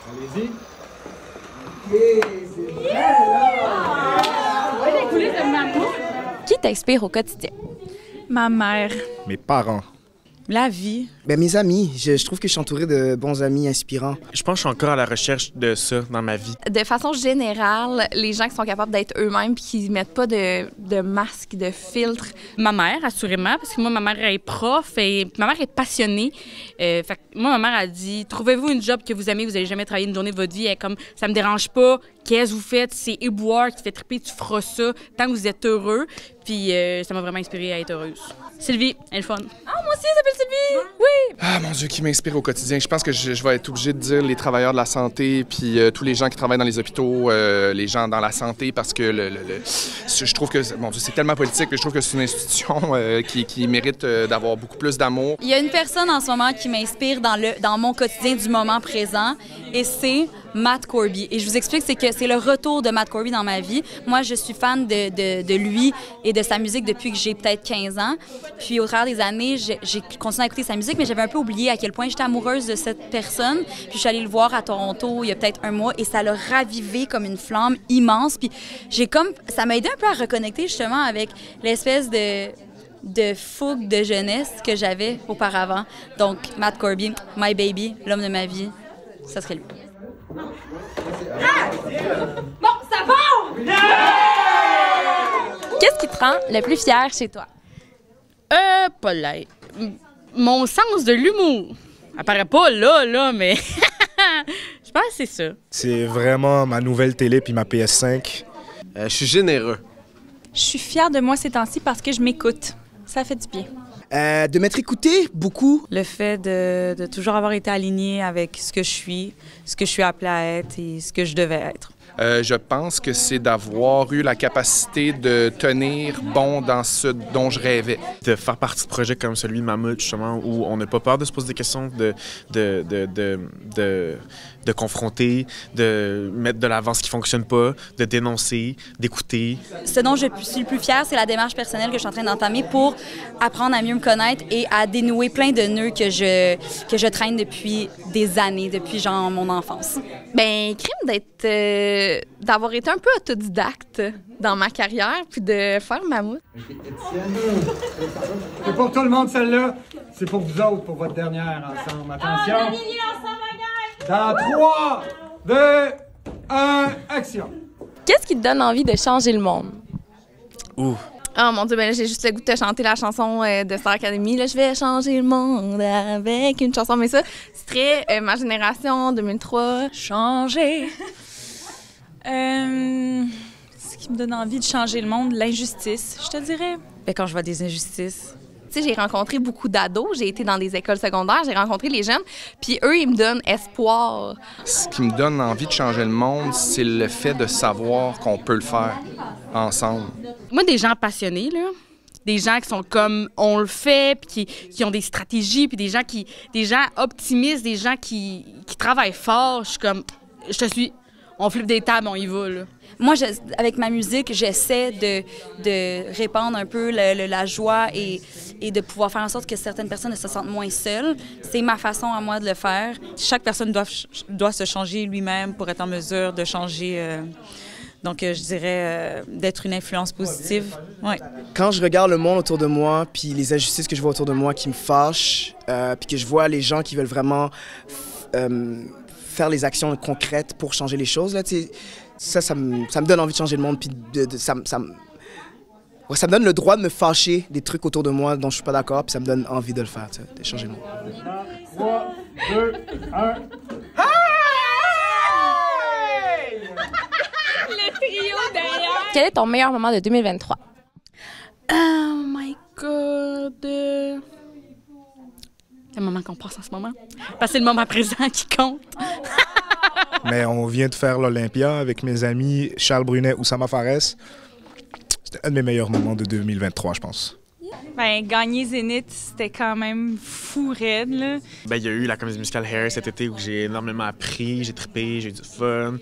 Allez-y. OK, c'est vrai, là! Les coulisses de maman. Qui t'inspire au quotidien? Ma mère. Mes parents. La vie. Ben, mes amis. Je trouve que je suis entouré de bons amis inspirants. Je pense que je suis encore à la recherche de ça dans ma vie. De façon générale, les gens qui sont capables d'être eux-mêmes puis qui mettent pas de masque, de filtre. Ma mère, assurément, parce que moi, ma mère est prof et ma mère est passionnée. Fait que moi, ma mère a dit « Trouvez-vous une job que vous aimez, vous n'allez jamais travailler une journée de votre vie. » Elle est comme « Ça me dérange pas. Qu'est-ce que vous faites? C'est éboueur, qui te fait triper, tu feras ça tant que vous êtes heureux. » Puis ça m'a vraiment inspirée à être heureuse. Sylvie, elle est fun. Ah, moi aussi, elle s'appelle Sylvie! Oui! Ah, mon Dieu, qui m'inspire au quotidien. Je pense que je vais être obligé de dire les travailleurs de la santé, puis tous les gens qui travaillent dans les hôpitaux, les gens dans la santé, parce que je trouve que, mon Dieu, c'est tellement politique, mais je trouve que c'est une institution qui mérite d'avoir beaucoup plus d'amour. Il y a une personne en ce moment qui m'inspire dans mon quotidien du moment présent, et c'est Matt Corby. Et je vous explique, c'est que c'est le retour de Matt Corby dans ma vie. Moi, je suis fan de lui et de sa musique depuis que j'ai peut-être 15 ans. Puis au travers des années, j'ai continué à écouter sa musique, mais j'avais un peu oublié à quel point j'étais amoureuse de cette personne. Puis je suis allée le voir à Toronto il y a peut-être un mois et ça l'a ravivé comme une flamme immense. Puis ça m'a aidé un peu à reconnecter justement avec l'espèce de fougue de jeunesse que j'avais auparavant. Donc, Matt Corby, my baby, l'homme de ma vie, ça serait lui. Ah! Bon, ça va! Qu'est-ce qui te rend le plus fier chez toi? Paulin. Mon sens de l'humour. Apparaît pas là, mais je pense que c'est ça. C'est vraiment ma nouvelle télé puis ma PS5. Je suis généreux. Je suis fière de moi ces temps-ci parce que je m'écoute. Ça fait du bien. De m'être écouté beaucoup. Le fait de toujours avoir été alignée avec ce que je suis appelée à être et ce que je devais être. Je pense que c'est d'avoir eu la capacité de tenir bon dans ce dont je rêvais. De faire partie de projets comme celui de Mammouth, justement, où on n'a pas peur de se poser des questions, de confronter, de mettre de l'avant ce qui ne fonctionne pas, de dénoncer, d'écouter. Ce dont je suis le plus fière, c'est la démarche personnelle que je suis en train d'entamer pour apprendre à mieux me connaître et à dénouer plein de nœuds que je traîne depuis des années, depuis genre mon enfance. Ben, crime d'avoir été un peu autodidacte dans ma carrière puis de faire Mammouth. C'est pour tout le monde, celle-là. C'est pour vous autres, pour votre dernière ensemble. Attention. Dans 3, 2, 1, action. Qu'est-ce qui te donne envie de changer le monde? Ouh. Oh mon Dieu, ben là, j'ai juste le goût de te chanter la chanson de Star Academy. Là, je vais changer le monde avec une chanson. Mais ça, c'est très ma génération, 2003. Changer. Ce qui me donne envie de changer le monde, l'injustice, je te dirais. Et quand je vois des injustices. Tu sais, j'ai rencontré beaucoup d'ados. J'ai été dans des écoles secondaires. J'ai rencontré les jeunes. Puis eux, ils me donnent espoir. Ce qui me donne envie de changer le monde, c'est le fait de savoir qu'on peut le faire ensemble. Moi, des gens passionnés, là. Des gens qui sont comme on le fait, puis qui ont des stratégies, puis des gens optimistes, des gens qui travaillent fort. Je suis comme, je te suis. On flippe des tables, on y va, là. Moi, avec ma musique, j'essaie de répandre un peu la joie et de pouvoir faire en sorte que certaines personnes ne se sentent moins seules. C'est ma façon à moi de le faire. Chaque personne doit se changer lui-même pour être en mesure de changer. Donc, je dirais d'être une influence positive. Ouais. Quand je regarde le monde autour de moi, puis les injustices que je vois autour de moi qui me fâchent, puis que je vois les gens qui veulent vraiment faire les actions concrètes pour changer les choses, là, ça me donne envie de changer le monde, puis ça me donne le droit de me fâcher des trucs autour de moi dont je suis pas d'accord, puis ça me donne envie de le faire, de changer le monde. 3, 2, 1. Le trio derrière! Quel est ton meilleur moment de 2023? Oh my God! Le moment qu'on passe en ce moment. Parce que c'est le moment présent qui compte. Mais on vient de faire l'Olympia avec mes amis Charles Brunet ou Oussama Fares. C'était un de mes meilleurs moments de 2023, je pense. Ben, gagner Zénith, c'était quand même fou raide, là. Ben, il y a eu la comédie musicale Hair cet été où j'ai énormément appris, j'ai trippé, j'ai eu du fun.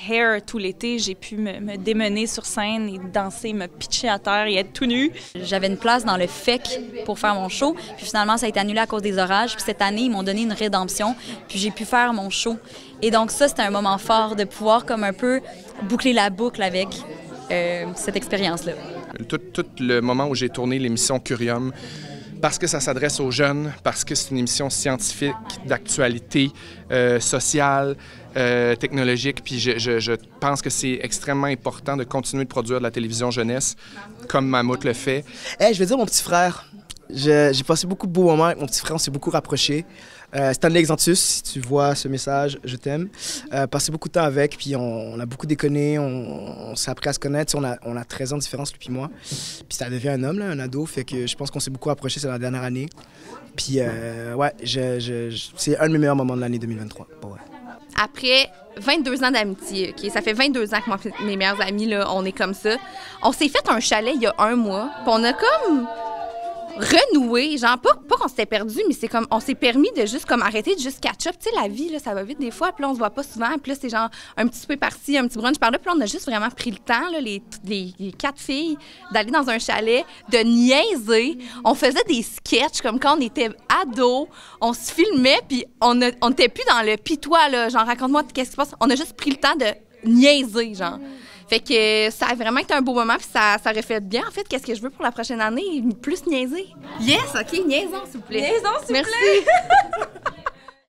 Hair, tout l'été, j'ai pu me démener sur scène et danser, me pitcher à terre et être tout nu. J'avais une place dans le FEC pour faire mon show, puis finalement, ça a été annulé à cause des orages. Puis cette année, ils m'ont donné une rédemption, puis j'ai pu faire mon show. Et donc ça, c'était un moment fort de pouvoir comme un peu boucler la boucle avec cette expérience-là. Tout le moment où j'ai tourné l'émission Curium, parce que ça s'adresse aux jeunes, parce que c'est une émission scientifique, d'actualité, sociale, technologique, puis je pense que c'est extrêmement important de continuer de produire de la télévision jeunesse, comme Mammouth le fait. Hey, je veux dire mon petit frère. J'ai passé beaucoup de beaux moments avec mon petit frère, on s'est beaucoup rapprochés. Stanley Exantus, si tu vois ce message, je t'aime. Passé beaucoup de temps avec, puis on a beaucoup déconné, on s'est appris à se connaître. On a 13 ans de différence, lui puis moi. Puis ça devient un homme, là, un ado, fait que je pense qu'on s'est beaucoup rapprochés, c'est la dernière année. Puis ouais, c'est un de mes meilleurs moments de l'année 2023. Bon, ouais. Après 22 ans d'amitié, OK? Ça fait 22 ans que moi, mes meilleurs amis, là, on est comme ça. On s'est fait un chalet il y a 1 mois, puis on a comme renouer, genre pas qu'on s'était perdu, mais c'est comme on s'est permis de juste comme arrêter de juste catch up. Tu sais, la vie là, ça va vite des fois, puis là on se voit pas souvent, puis là c'est genre un petit peu par-ci, un petit brunch par là, puis là on a juste vraiment pris le temps là, les 4 filles d'aller dans un chalet, de niaiser. On faisait des sketchs comme quand on était ados, on se filmait, puis on était plus dans le pitois là, genre raconte-moi qu'est-ce qui se passe. On a juste pris le temps de niaiser, genre. Fait que ça a vraiment été un beau moment, puis ça reflète bien, en fait, qu'est-ce que je veux pour la prochaine année, plus niaiser. Yes, OK, niaisons, s'il vous plaît. Niaisons, s'il vous plaît. Merci.